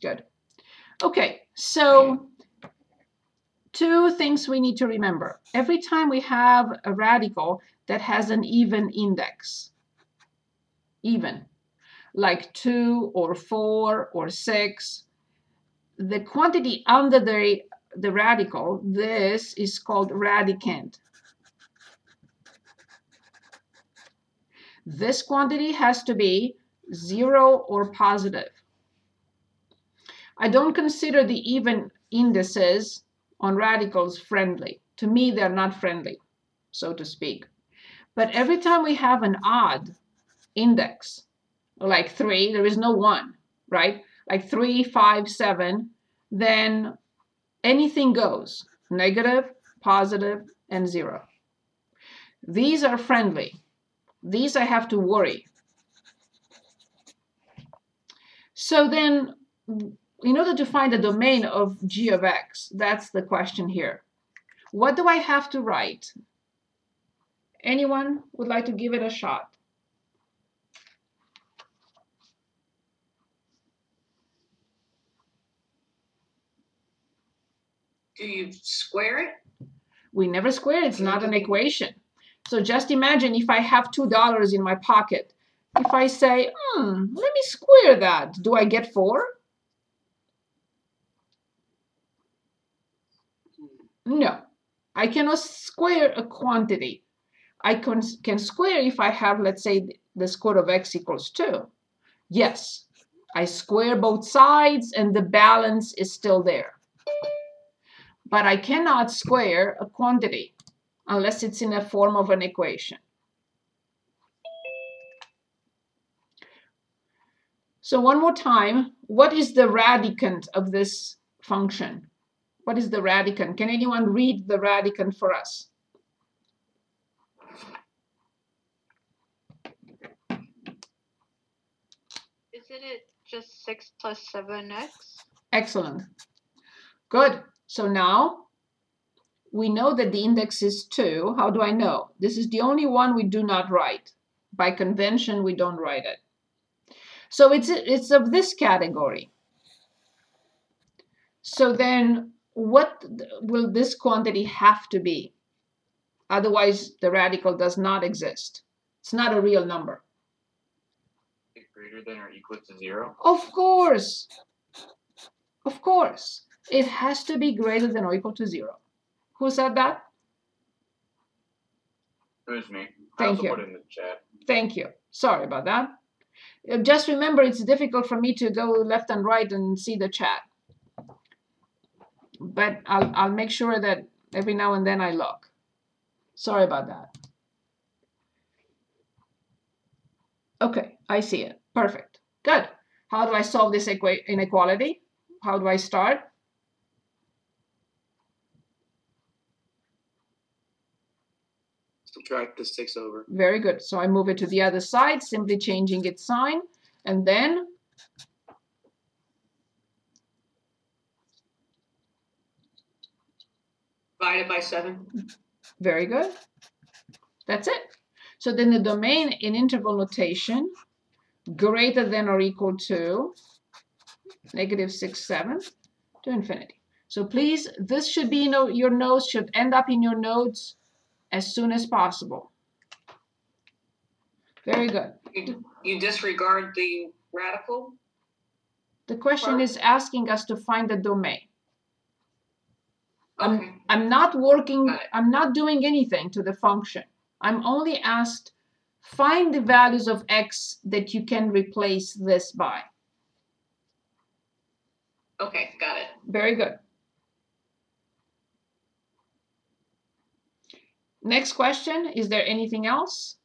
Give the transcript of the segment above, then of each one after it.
Good. Okay, so two things we need to remember. Every time we have a radical that has an even index, even, like 2 or 4 or 6, the quantity under the radical, this is called radicand. This quantity has to be 0 or positive. I don't consider the even indices on radicals friendly. To me, they're not friendly, so to speak. But every time we have an odd index, like 3, there is no 1, right? Like 3, 5, 7, then anything goes, negative, positive, and 0. These are friendly. These I have to worry. So then, in order to find the domain of g of x, that's the question here. What do I have to write? Anyone would like to give it a shot? Do you square it? We never square it. It's not an equation. So just imagine if I have $2 in my pocket. If I say, let me square that, do I get 4? No. I cannot square a quantity. I can square if I have, let's say, the square of x equals 2. Yes, I square both sides and the balance is still there. But I cannot square a quantity unless it's in a form of an equation. So one more time, what is the radicand of this function? What is the radicand? Can anyone read the radicand for us? Isn't it just 6 plus 7x? Excellent. Good. So now we know that the index is 2. How do I know? This is the only one we do not write. By convention, we don't write it. So it's of this category. So then what will this quantity have to be? Otherwise, the radical does not exist. It's not a real number. Greater than or equal to 0? Of course. Of course. It has to be greater than or equal to 0. Who said that? It was me. Thank you. Put it in the chat. Thank you. Sorry about that. Just remember, it's difficult for me to go left and right and see the chat. But I'll make sure that every now and then I look. Sorry about that. Okay, I see it. Perfect. Good. How do I solve this inequality? How do I start? Subtract the 6 over. Very good. So I move it to the other side, simply changing its sign. And then Divided by 7. very good. That's it. So then the domain in interval notation, greater than or equal to negative 6/7 to infinity. So please, this should be, your notes should end up in your notes as soon as possible. Very good. You disregard the radical? The question is asking us to find the domain. Okay. I'm not working, I'm not doing anything to the function. I'm only asked, find the values of x that you can replace this by. Okay, got it. Very good. Next question, is there anything else?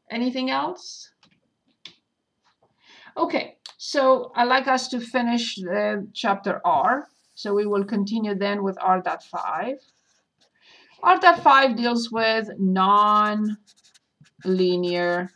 Anything else? Okay, so I'd like us to finish the chapter R. So we will continue then with r.5. r.5 deals with non-linear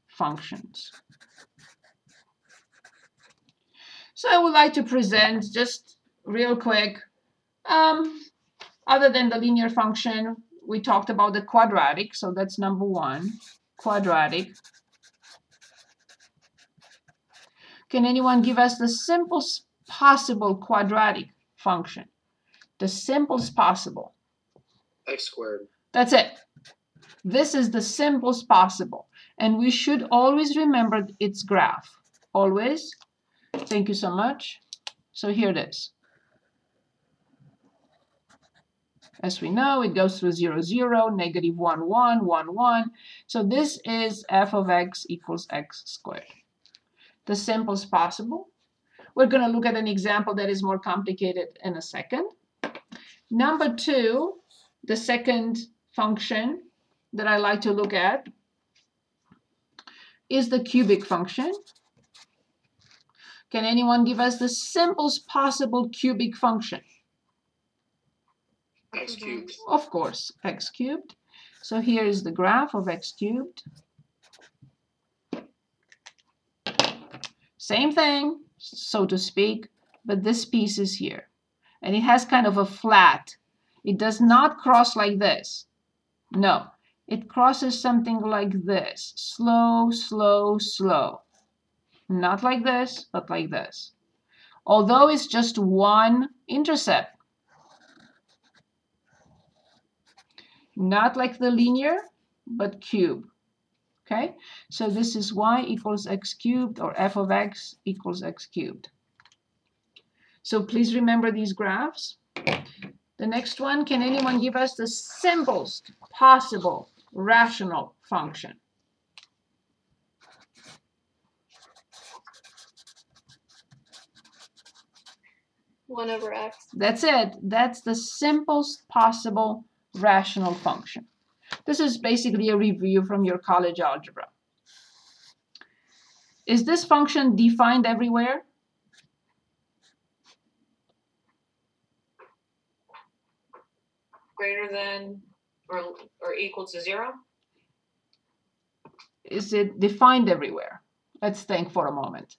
functions. So I would like to present just real quick, other than the linear function, we talked about the quadratic, so that's number 1, quadratic Can anyone give us the simplest possible quadratic function? The simplest possible. X squared. That's it. This is the simplest possible. And we should always remember its graph. Always. Thank you so much. So here it is. As we know, it goes through 0, 0, negative 1, 1, 1, 1. So this is f of x equals x squared. The simplest possible. We're going to look at an example that is more complicated in a second. Number 2, the second function that I like to look at is the cubic function. Can anyone give us the simplest possible cubic function? X cubed. Of course, x cubed. So here is the graph of x cubed. Same thing, so to speak, but this piece is here. And it has kind of a flat. It does not cross like this. No, it crosses something like this. Slow, slow, slow. Not like this, but like this. Although it's just one intercept. Not like the linear, but cube. Okay, so this is y equals x cubed, or f of x equals x cubed. So please remember these graphs. The next one, can anyone give us the simplest possible rational function? One over x. That's it. That's the simplest possible rational function. This is basically a review from your college algebra. Is this function defined everywhere? Greater than or equal to 0? Is it defined everywhere? Let's think for a moment.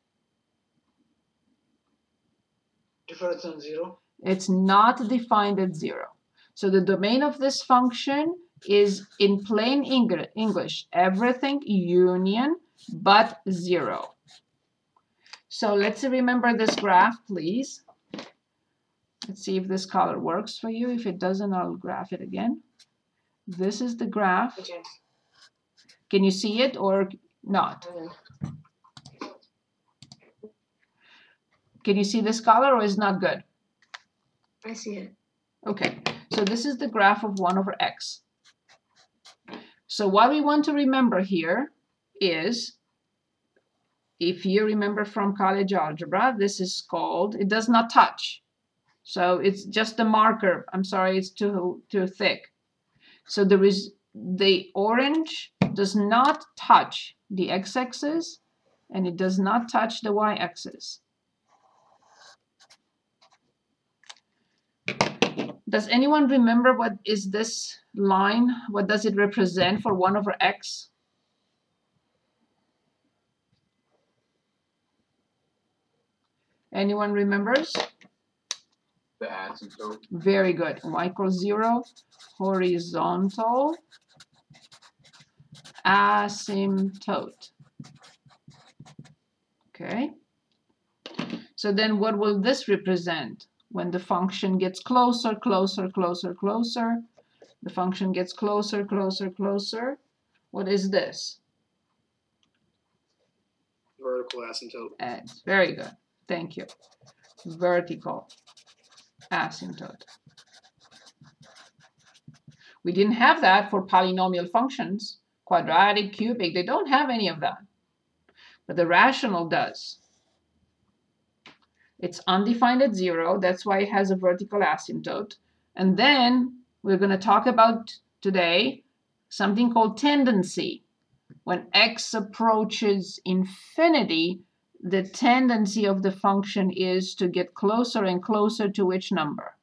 Different than 0? It's not defined at 0. So the domain of this function is, in plain English, everything union but 0. So let's remember this graph, please. Let's see if this color works for you. If it doesn't, I'll graph it again. This is the graph. Can you see it or not? Can you see this color, or is it not good? I see it. Okay, so this is the graph of 1 over x. So what we want to remember here is, if you remember from college algebra, this is called, it does not touch. So it's just a marker. I'm sorry, it's too thick. So there is, the orange does not touch the x-axis, and it does not touch the y-axis. Does anyone remember what is this line? What does it represent for 1 over x? Anyone remembers? The asymptote. Very good. Y equals 0, horizontal asymptote. Okay. So then what will this represent? When the function gets closer, closer, closer, closer, the function gets closer, closer, closer. What is this? Vertical asymptote. Very good. Thank you. Vertical asymptote. We didn't have that for polynomial functions. Quadratic, cubic, they don't have any of that. But the rational does. It's undefined at 0. That's why it has a vertical asymptote. And then we're going to talk about today something called tendency. When x approaches infinity, the tendency of the function is to get closer and closer to which number?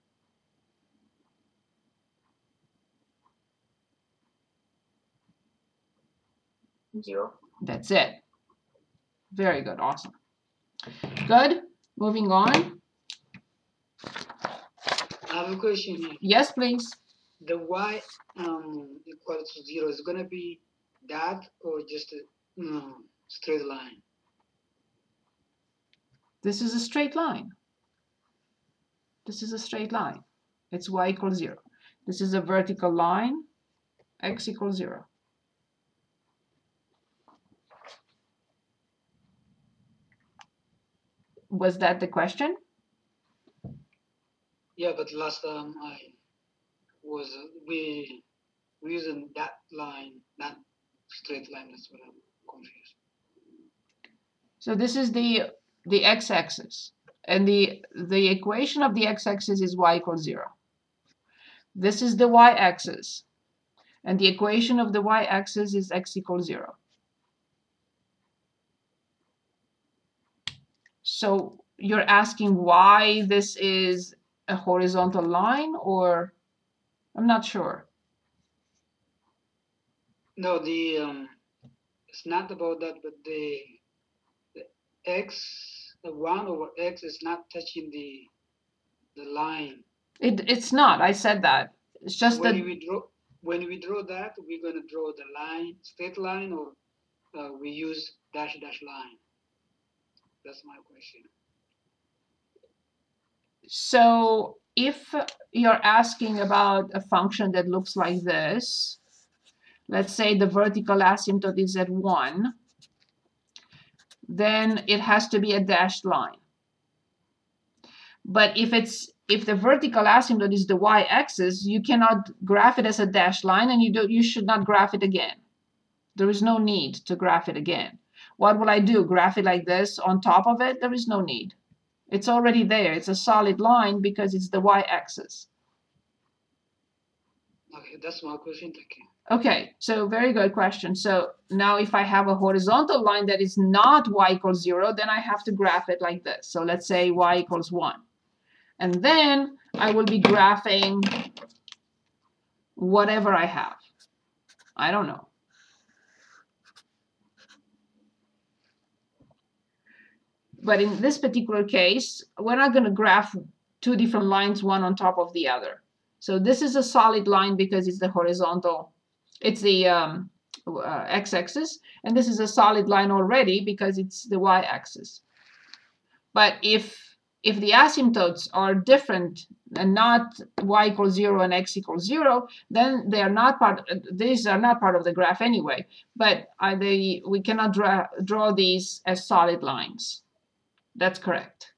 Zero. That's it. Very good. Awesome. Good. Moving on. I have a question here. Yes, please. The y equal to 0 is going to be that or just a straight line? This is a straight line. This is a straight line. It's y equals 0. This is a vertical line, x equals 0. Was that the question? Yeah, but last time we using that line, not straight line. That's what I'm confused. So this is the x-axis, and the equation of the x-axis is y equals 0. This is the y-axis, and the equation of the y-axis is x equals 0. So you're asking why this is a horizontal line, or I'm not sure. No, it's not about that, but the x, the 1 over x is not touching the line. It's not. I said that. It's just when that when we draw that, we're gonna draw the line, straight line, or we use dash line. That's my question. So if you're asking about a function that looks like this, let's say the vertical asymptote is at 1, then it has to be a dashed line. But if the vertical asymptote is the y-axis, you cannot graph it as a dashed line, and you should not graph it again. There is no need to graph it again. What will I do? Graph it like this on top of it? There is no need. It's already there. It's a solid line because it's the y-axis. Okay, that's my question. Thank you. Okay, so very good question. So now if I have a horizontal line that is not y equals 0, then I have to graph it like this. So let's say y equals 1. And then I will be graphing whatever I have. I don't know. But in this particular case, we're not going to graph two different lines, one on top of the other. So this is a solid line because it's the horizontal, it's the x-axis, and this is a solid line already because it's the y-axis. But if the asymptotes are different and not y equals 0 and x equals 0, then they are not these are not part of the graph anyway. But we cannot draw these as solid lines. That's correct.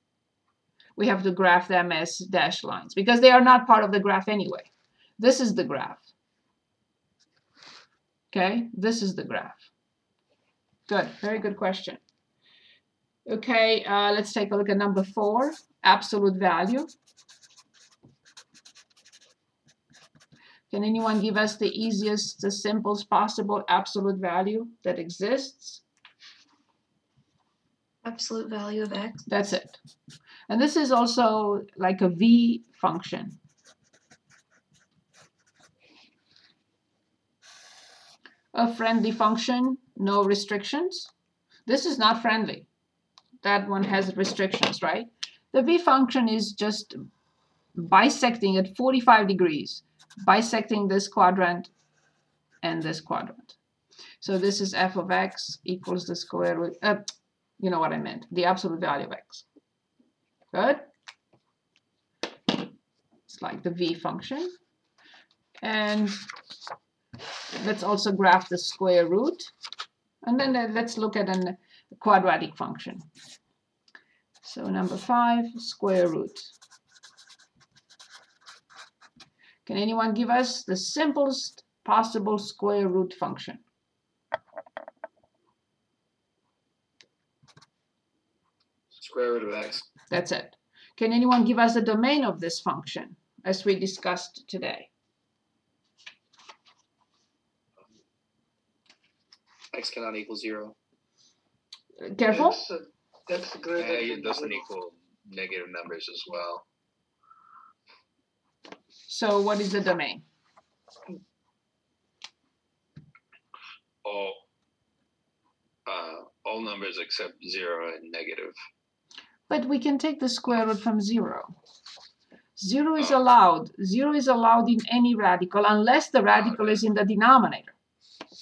We have to graph them as dashed lines because they are not part of the graph anyway. This is the graph. Okay, this is the graph. Good, very good question. Okay, let's take a look at number 4, absolute value. Can anyone give us the easiest, the simplest possible absolute value that exists? Absolute value of x. That's it. And this is also like a v function. A friendly function, no restrictions. This is not friendly. That one has restrictions, right? The v function is just bisecting at 45 degrees, bisecting this quadrant and this quadrant. So this is f of x equals the square root, you know what I meant, the absolute value of x. Good? It's like the v function. And let's also graph the square root. And then let's look at a quadratic function. So number 5, square root. Can anyone give us the simplest possible square root function? Square root of x. That's it. Can anyone give us the domain of this function as we discussed today? X cannot equal 0. Careful. That's greater. It doesn't equal negative numbers as well. So what is the domain? All numbers except 0 and negative. But we can take the square root from 0. 0 is allowed. 0 is allowed in any radical unless the radical is in the denominator.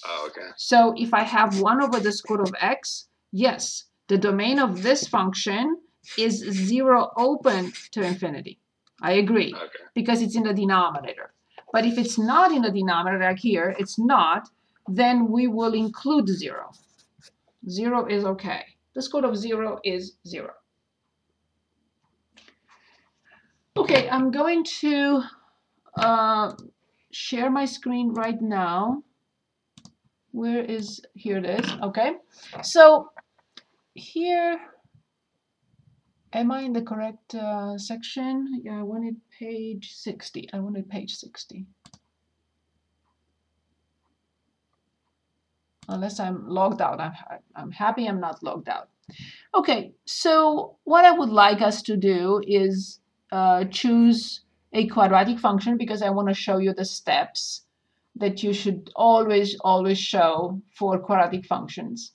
Oh, okay. So if I have 1 over the square root of x, yes, the domain of this function is 0 open to infinity. I agree, Okay. because it's in the denominator. But if it's not in the denominator, like here, it's not, then we will include 0. 0 is okay. The square root of 0 is 0. Okay, I'm going to share my screen right now. Where is, here it is, okay. So here, am I in the correct section? Yeah, I wanted page 60. I wanted page 60. Unless I'm logged out. I'm happy I'm not logged out. Okay, so what I would like us to do is choose a quadratic function, because I want to show you the steps that you should always show for quadratic functions.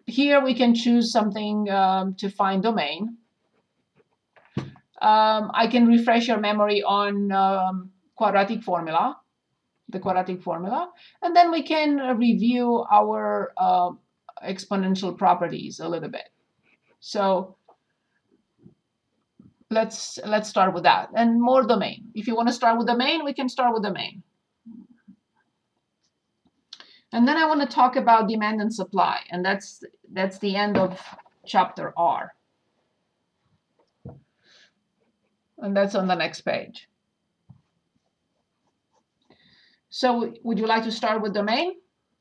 Here we can choose something to find domain. I can refresh your memory on quadratic formula, the quadratic formula, and then we can review our exponential properties a little bit. So let's start with that, and more domain. If you want to start with domain, we can start with domain. And then I want to talk about demand and supply, and that's the end of chapter R. And that's on the next page. So would you like to start with domain,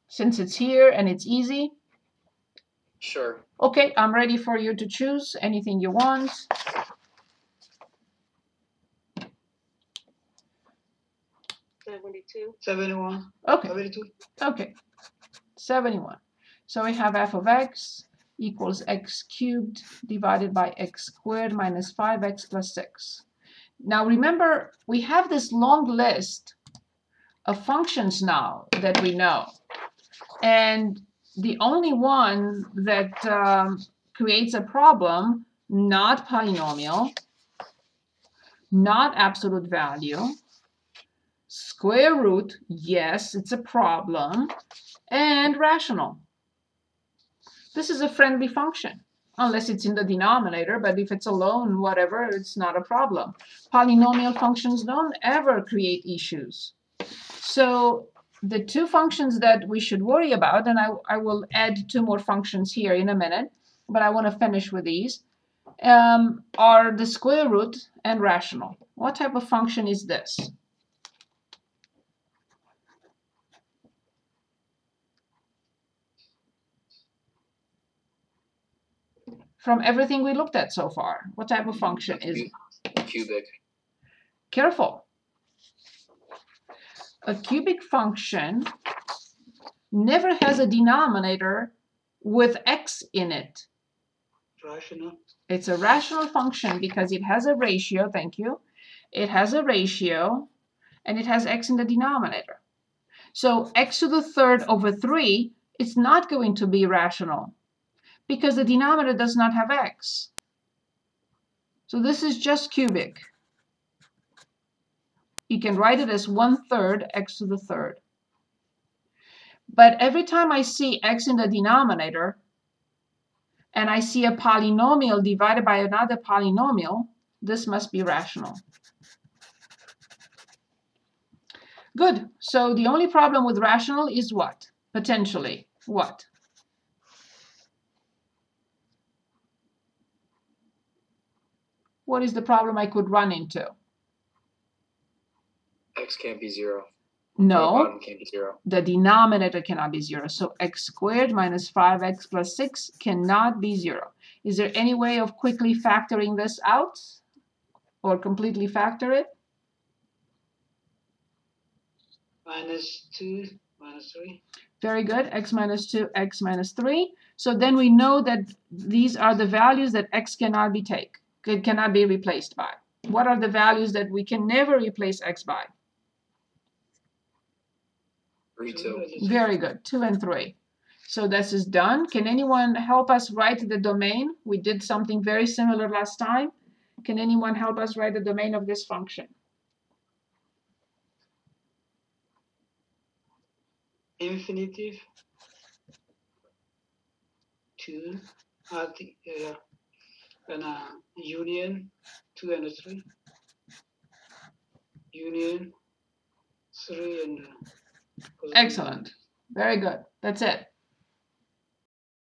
since it's here and it's easy? Sure. Okay, I'm ready for you to choose anything you want. 72. 71. Okay. 72. Okay, 71. So we have f of x equals x cubed divided by x squared minus 5x plus 6. Now remember, we have this long list of functions now that we know. And the only one that creates a problem, not polynomial, not absolute value, square root, yes, it's a problem, and rational. This is a friendly function, unless it's in the denominator, but if it's alone, whatever, it's not a problem. Polynomial functions don't ever create issues. So the two functions that we should worry about, and I will add 2 more functions here in a minute, but I want to finish with these, are the square root and rational. What type of function is this? From everything we looked at so far, what type of function is it? Cubic. Careful. A cubic function never has a denominator with x in it. Rational. It's a rational function because it has a ratio, thank you. It has a ratio, and it has x in the denominator. So x to the third over 3 is not going to be rational because the denominator does not have x. So this is just cubic. You can write it as 1/3 x to the third. But every time I see x in the denominator, and I see a polynomial divided by another polynomial, this must be rational. Good. So the only problem with rational is what? Potentially. What? What is the problem I could run into? X can't be 0. No, Bottom can't be 0. the denominator cannot be 0. So x squared minus 5x plus 6 cannot be 0. Is there any way of quickly factoring this out or completely factor it? -2, -3. Very good. X minus 2, x minus 3. So then we know that these are the values that x cannot be replaced by. What are the values that we can never replace x by? 3, 2. Very good. 2 and 3. So this is done. Can anyone help us write the domain? We did something very similar last time. Can anyone help us write the domain of this function? Infinitive 2 at and union 2 and 3. Union 3 and Excellent. Very good. That's it.